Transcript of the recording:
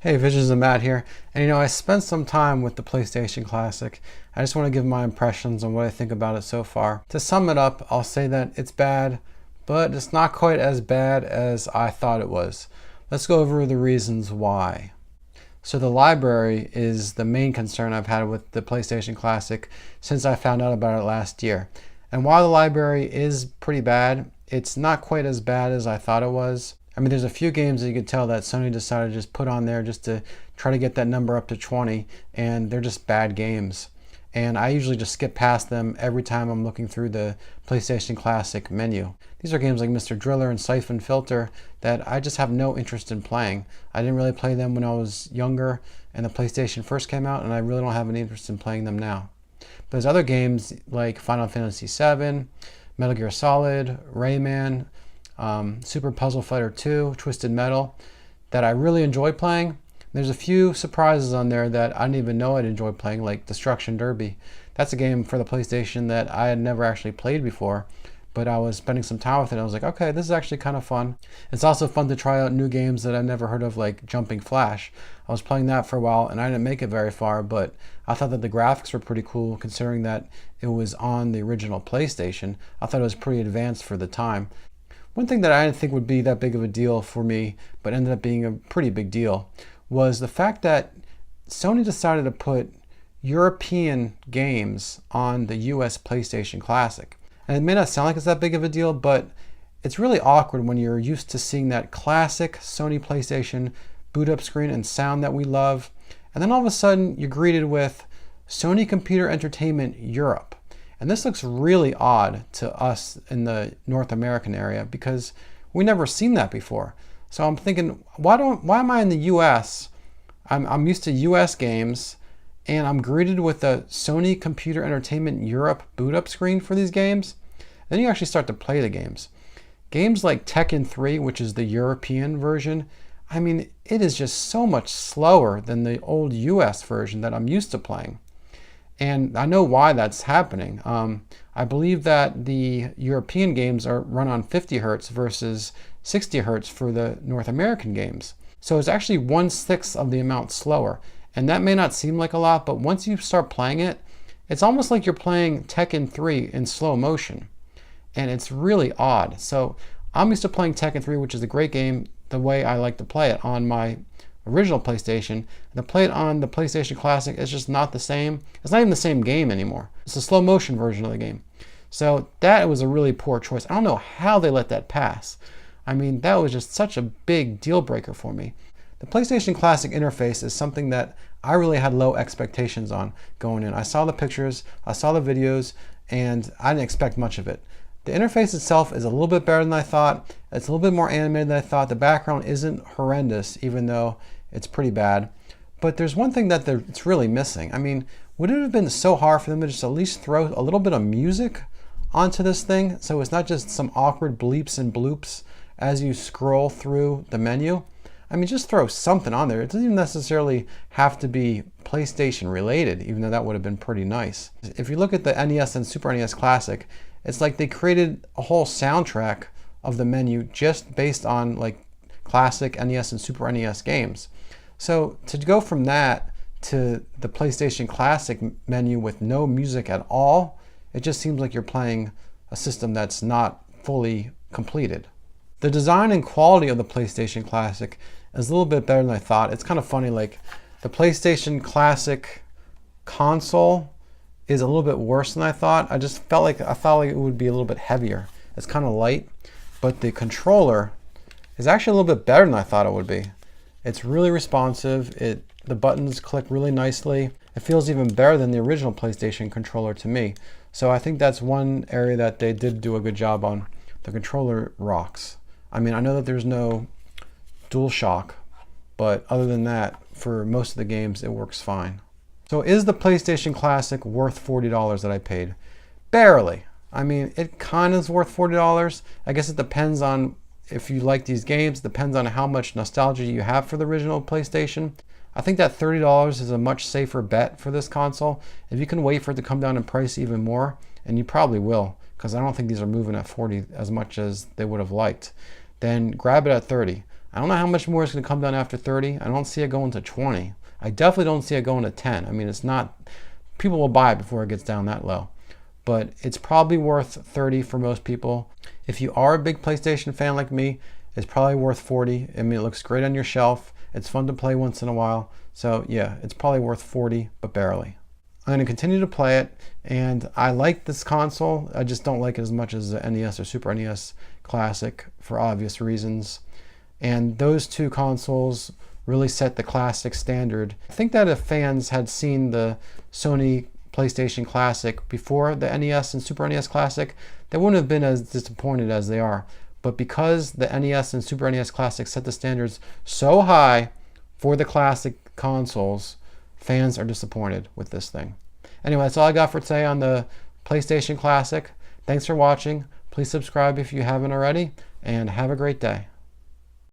Hey, Visions of Matt here. And I spent some time with the PlayStation Classic. I just want to give my impressions on what I think about it so far. To sum it up, I'll say that it's bad, but it's not quite as bad as I thought it was. Let's go over the reasons why. So the library is the main concern I've had with the PlayStation Classic since I found out about it last year. And while the library is pretty bad, it's not quite as bad as I thought it was. I mean, there's a few games that you could tell that Sony decided to just put on there just to try to get that number up to 20, and they're just bad games. And I usually just skip past them every time I'm looking through the PlayStation Classic menu. These are games like Mr. Driller and Siphon Filter that I just have no interest in playing. I didn't really play them when I was younger and the PlayStation first came out, and I really don't have any interest in playing them now. But there's other games like Final Fantasy VII, Metal Gear Solid, Rayman, Super Puzzle Fighter 2, Twisted Metal, that I really enjoy playing. There's a few surprises on there that I didn't even know I'd enjoy playing, like Destruction Derby. That's a game for the PlayStation that I had never actually played before, but I was spending some time with it and I was like, okay, this is actually kind of fun. It's also fun to try out new games that I've never heard of, like Jumping Flash. I was playing that for a while and I didn't make it very far, but I thought that the graphics were pretty cool considering that it was on the original PlayStation. I thought it was pretty advanced for the time. One thing that I didn't think would be that big of a deal for me, but ended up being a pretty big deal, was the fact that Sony decided to put European games on the US PlayStation Classic. And it may not sound like it's that big of a deal, but it's really awkward when you're used to seeing that classic Sony PlayStation boot up screen and sound that we love, and then all of a sudden you're greeted with Sony Computer Entertainment Europe. And this looks really odd to us in the North American area because we never seen that before. So I'm thinking, why am I in the US? I'm used to US games and I'm greeted with the Sony Computer Entertainment Europe boot up screen for these games. Then you actually start to play the games. Games like Tekken 3, which is the European version, I mean, it is just so much slower than the old US version that I'm used to playing. And I know why that's happening. I believe that the European games are run on 50 hertz versus 60 hertz for the North American games. So it's actually 1/6 of the amount slower. And that may not seem like a lot, but once you start playing it, it's almost like you're playing Tekken 3 in slow motion. And it's really odd. So I'm used to playing Tekken 3, which is a great game, the way I like to play it on my original PlayStation, and to play it on the PlayStation Classic is just not the same. It's not even the same game anymore. It's a slow motion version of the game. So that was a really poor choice. I don't know how they let that pass. I mean, that was just such a big deal breaker for me. The PlayStation Classic interface is something that I really had low expectations on going in. I saw the pictures, I saw the videos, and I didn't expect much of it. The interface itself is a little bit better than I thought. It's a little bit more animated than I thought. The background isn't horrendous, even though it's pretty bad. But there's one thing that it's really missing. I mean, would it have been so hard for them to just at least throw a little bit of music onto this thing so it's not just some awkward bleeps and bloops as you scroll through the menu? I mean, just throw something on there. It doesn't even necessarily have to be PlayStation related, even though that would have been pretty nice. If you look at the NES and Super NES Classic, it's like they created a whole soundtrack of the menu just based on like classic NES and Super NES games. So to go from that to the PlayStation Classic menu with no music at all, it just seems like you're playing a system that's not fully completed. The design and quality of the PlayStation Classic is a little bit better than I thought. It's kind of funny, like the PlayStation Classic console is a little bit worse than I thought. I thought like it would be a little bit heavier. It's kind of light, but the controller is actually a little bit better than I thought it would be. It's really responsive. The buttons click really nicely. It feels even better than the original PlayStation controller to me. So I think that's one area that they did do a good job on. The controller rocks. I mean, I know that there's no DualShock, but other than that, for most of the games, it works fine. So is the PlayStation Classic worth $40 that I paid? Barely. I mean, it kind of is worth $40. I guess it depends on if you like these games. It depends on how much nostalgia you have for the original PlayStation. I think that $30 is a much safer bet for this console. If you can wait for it to come down in price even more, and you probably will, because I don't think these are moving at 40 as much as they would have liked, then grab it at 30. I don't know how much more it's going to come down after 30. I don't see it going to 20. I definitely don't see it going to 10. I mean, it's not, people will buy it before it gets down that low. But it's probably worth 30 for most people. If you are a big PlayStation fan like me, it's probably worth 40. I mean, it looks great on your shelf. It's fun to play once in a while. So yeah, it's probably worth 40, but barely. I'm going to continue to play it, and I like this console. I just don't like it as much as the NES or Super NES Classic for obvious reasons. And those two consoles really set the classic standard. I think that if fans had seen the Sony PlayStation Classic before the NES and Super NES Classic, they wouldn't have been as disappointed as they are. But because the NES and Super NES Classic set the standards so high for the classic consoles, fans are disappointed with this thing. Anyway, that's all I got for today on the PlayStation Classic. Thanks for watching. Please subscribe if you haven't already, and have a great day.